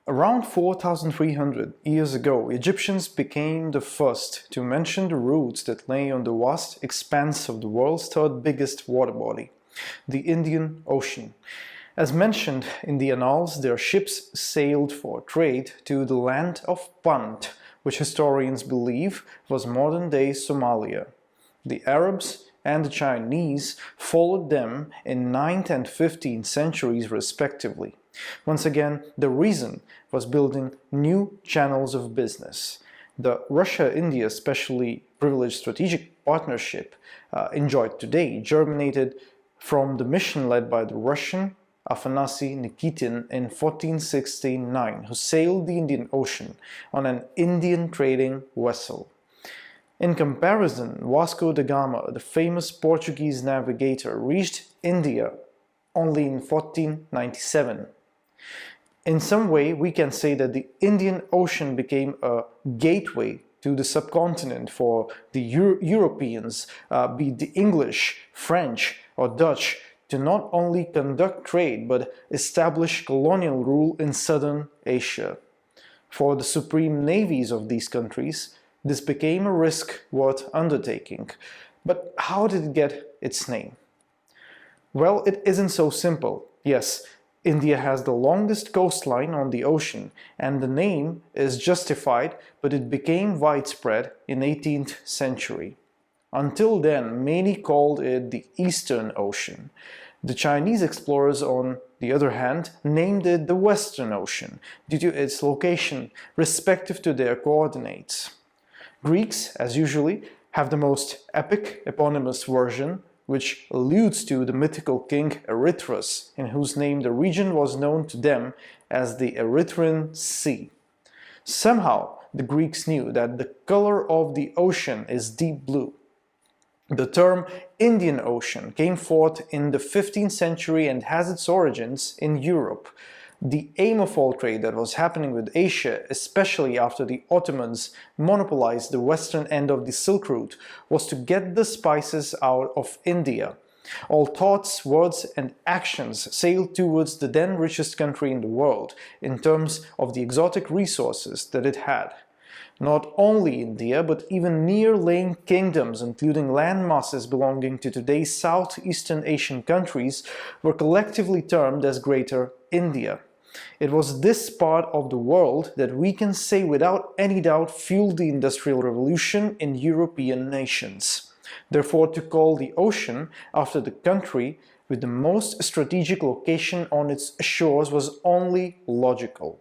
Around 4,300 years ago, Egyptians became the first to mention the routes that lay on the vast expanse of the world's third biggest water body, the Indian Ocean. As mentioned in the Annals, their ships sailed for trade to the land of Punt, which historians believe was modern-day Somalia. The Arabs and the Chinese followed them in 9th and 15th centuries respectively. Once again, the reason was building new channels of business. The Russia-India Specially Privileged Strategic Partnership enjoyed today germinated from the mission led by the Russian Afanasy Nikitin in 1469, who sailed the Indian Ocean on an Indian trading vessel. In comparison, Vasco da Gama, the famous Portuguese navigator, reached India only in 1497. In some way, we can say that the Indian Ocean became a gateway to the subcontinent for the Europeans, be it the English, French or Dutch, to not only conduct trade but establish colonial rule in southern Asia. For the supreme navies of these countries, this became a risk worth undertaking. But how did it get its name? Well, it isn't so simple. Yes, India has the longest coastline on the ocean, and the name is justified, but it became widespread in 18th century. Until then, many called it the Eastern Ocean. The Chinese explorers, on the other hand, named it the Western Ocean due to its location, respective to their coordinates. Greeks, as usually, have the most epic eponymous version, which alludes to the mythical king Erythras, in whose name the region was known to them as the Erythraean Sea. Somehow, the Greeks knew that the color of the ocean is deep blue. The term Indian Ocean came forth in the 15th century and has its origins in Europe. The aim of all trade that was happening with Asia, especially after the Ottomans monopolized the western end of the Silk Route, was to get the spices out of India. All thoughts, words and actions sailed towards the then richest country in the world in terms of the exotic resources that it had. Not only India, but even near-lying kingdoms, including land masses belonging to today's Southeastern Asian countries, were collectively termed as Greater India. It was this part of the world that we can say without any doubt fueled the Industrial Revolution in European nations. Therefore, to call the ocean after the country with the most strategic location on its shores was only logical.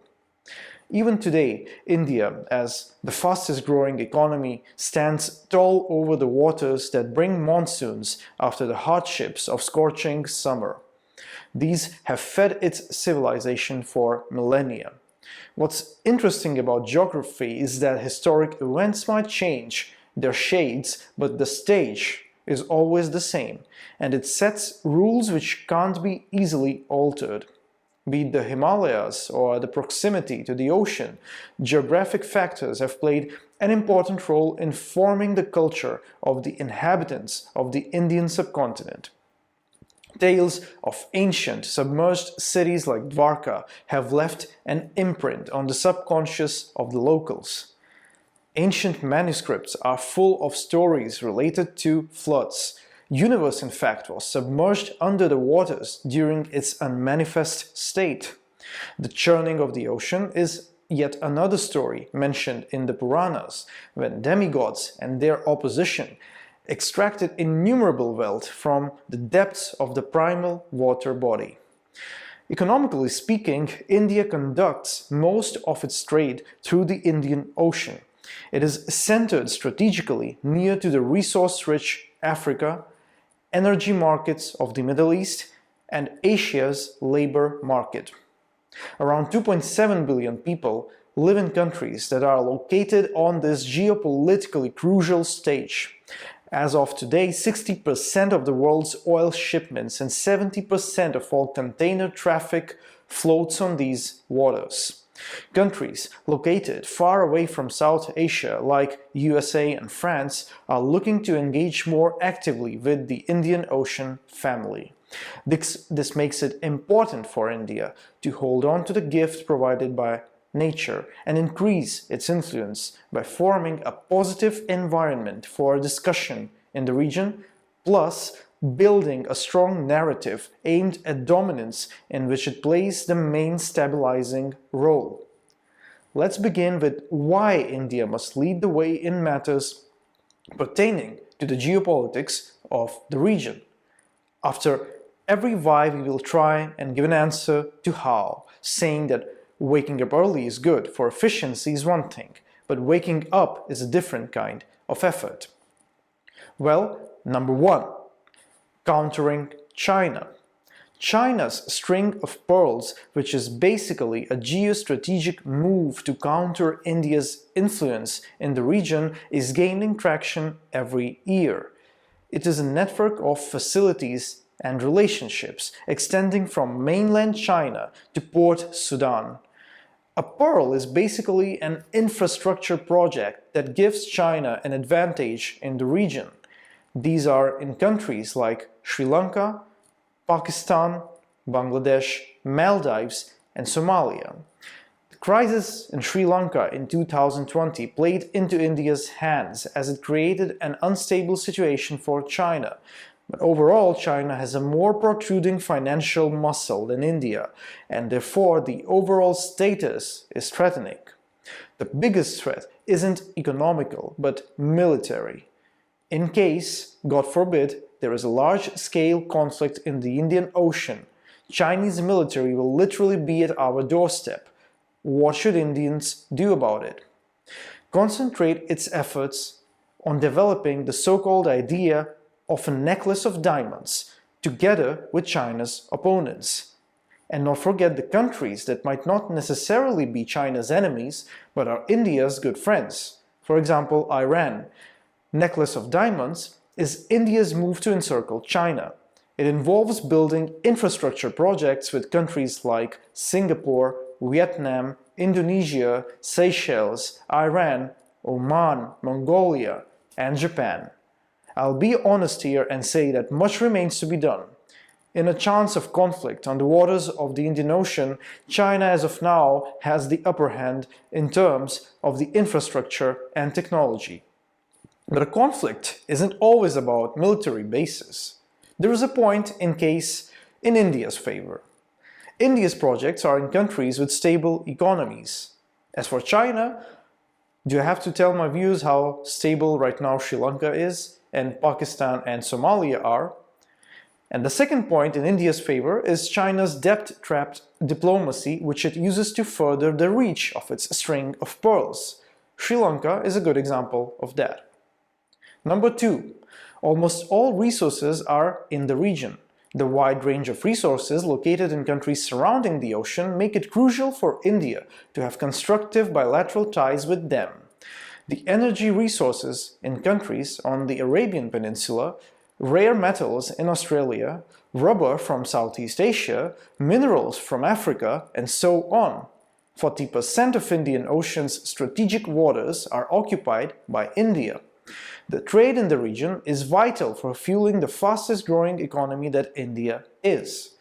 Even today, India, as the fastest growing economy, stands tall over the waters that bring monsoons after the hardships of scorching summer. These have fed its civilization for millennia. What's interesting about geography is that historic events might change their shades, but the stage is always the same, and it sets rules which can't be easily altered. Be it the Himalayas or the proximity to the ocean, geographic factors have played an important role in forming the culture of the inhabitants of the Indian subcontinent. Tales of ancient submerged cities like Dwarka have left an imprint on the subconscious of the locals. Ancient manuscripts are full of stories related to floods. Universe, in fact, was submerged under the waters during its unmanifest state. The churning of the ocean is yet another story mentioned in the Puranas, when demigods and their opposition extracted innumerable wealth from the depths of the primal water body. Economically speaking, India conducts most of its trade through the Indian Ocean. It is centered strategically near to the resource-rich Africa, energy markets of the Middle East, and Asia's labor market. Around 2.7 billion people live in countries that are located on this geopolitically crucial stage. As of today, 60% of the world's oil shipments and 70% of all container traffic floats on these waters. Countries located far away from South Asia, like USA and France, are looking to engage more actively with the Indian Ocean family. This makes it important for India to hold on to the gift provided by nature and increase its influence by forming a positive environment for discussion in the region, plus building a strong narrative aimed at dominance in which it plays the main stabilizing role. Let's begin with why India must lead the way in matters pertaining to the geopolitics of the region. After every why, we will try and give an answer to how, saying that waking up early is good for efficiency is one thing, but waking up is a different kind of effort. Well, number one, countering China. China's string of pearls, which is basically a geostrategic move to counter India's influence in the region, is gaining traction every year. It is a network of facilities and relationships extending from mainland China to Port Sudan. A pearl is basically an infrastructure project that gives China an advantage in the region. These are in countries like Sri Lanka, Pakistan, Bangladesh, Maldives, and Somalia. The crisis in Sri Lanka in 2020 played into India's hands as it created an unstable situation for China. But overall, China has a more protruding financial muscle than India, and therefore the overall status is threatening. The biggest threat isn't economical, but military. In case, God forbid, there is a large-scale conflict in the Indian Ocean, Chinese military will literally be at our doorstep. What should Indians do about it? Concentrate its efforts on developing the so-called idea of a necklace of diamonds, together with China's opponents. And not forget the countries that might not necessarily be China's enemies, but are India's good friends. For example, Iran. Necklace of Diamonds is India's move to encircle China. It involves building infrastructure projects with countries like Singapore, Vietnam, Indonesia, Seychelles, Iran, Oman, Mongolia, and Japan. I'll be honest here and say that much remains to be done. In a chance of conflict on the waters of the Indian Ocean, China as of now has the upper hand in terms of the infrastructure and technology. But a conflict isn't always about military bases. There is a point in case in India's favor. India's projects are in countries with stable economies. As for China, do I have to tell my viewers how stable right now Sri Lanka is, and Pakistan and Somalia are? And the second point in India's favor is China's debt-trapped diplomacy, which it uses to further the reach of its string of pearls. Sri Lanka is a good example of that. Number two, almost all resources are in the region. The wide range of resources located in countries surrounding the ocean make it crucial for India to have constructive bilateral ties with them. The energy resources in countries on the Arabian Peninsula, rare metals in Australia, rubber from Southeast Asia, minerals from Africa, and so on. 40% of Indian Ocean's strategic waters are occupied by India. The trade in the region is vital for fueling the fastest growing economy that India is.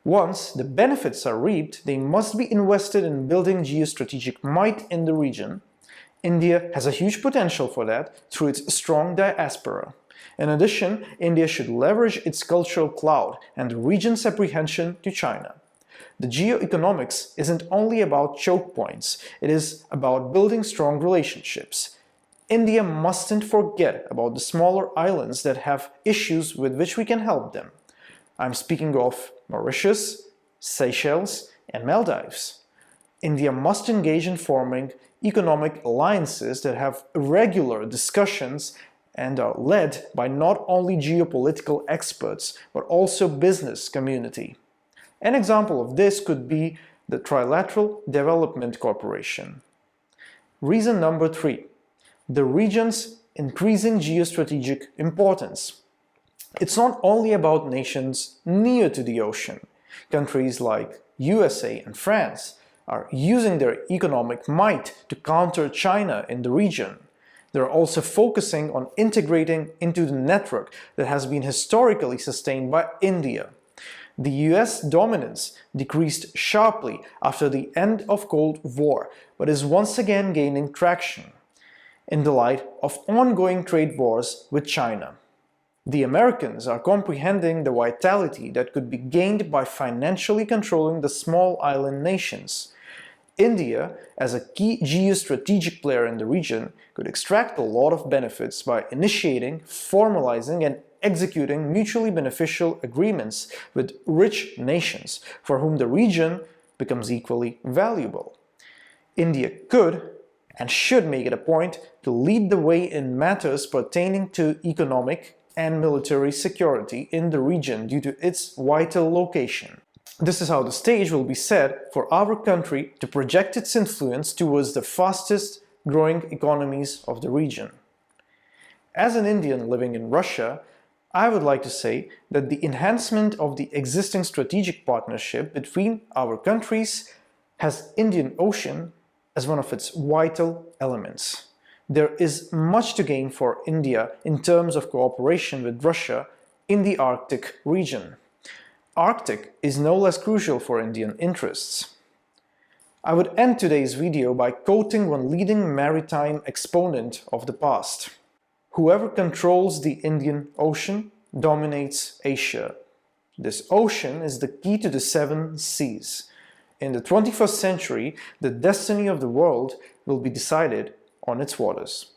Once the benefits are reaped, they must be invested in building geostrategic might in the region. India has a huge potential for that through its strong diaspora. In addition, India should leverage its cultural clout and the region's apprehension to China. The geoeconomics isn't only about choke points, it is about building strong relationships. India mustn't forget about the smaller islands that have issues with which we can help them. I'm speaking of Mauritius, Seychelles, and Maldives. India must engage in forming economic alliances that have regular discussions and are led by not only geopolitical experts, but also business community. An example of this could be the Trilateral Development Corporation. Reason number three. The region's increasing geostrategic importance. It's not only about nations near to the ocean. Countries like USA and France are using their economic might to counter China in the region. They're also focusing on integrating into the network that has been historically sustained by India. The US dominance decreased sharply after the end of Cold War, but is once again gaining traction in the light of ongoing trade wars with China. The Americans are comprehending the vitality that could be gained by financially controlling the small island nations. India, as a key geostrategic player in the region, could extract a lot of benefits by initiating, formalizing, and executing mutually beneficial agreements with rich nations, for whom the region becomes equally valuable. India could and should make it a point to lead the way in matters pertaining to economic and military security in the region due to its vital location. This is how the stage will be set for our country to project its influence towards the fastest growing economies of the region. As an Indian living in Russia, I would like to say that the enhancement of the existing strategic partnership between our countries has Indian Ocean as one of its vital elements. There is much to gain for India in terms of cooperation with Russia in the Arctic region. Arctic is no less crucial for Indian interests. I would end today's video by quoting one leading maritime exponent of the past. Whoever controls the Indian Ocean dominates Asia. This ocean is the key to the 7 seas. In the 21st century, the destiny of the world will be decided on its waters.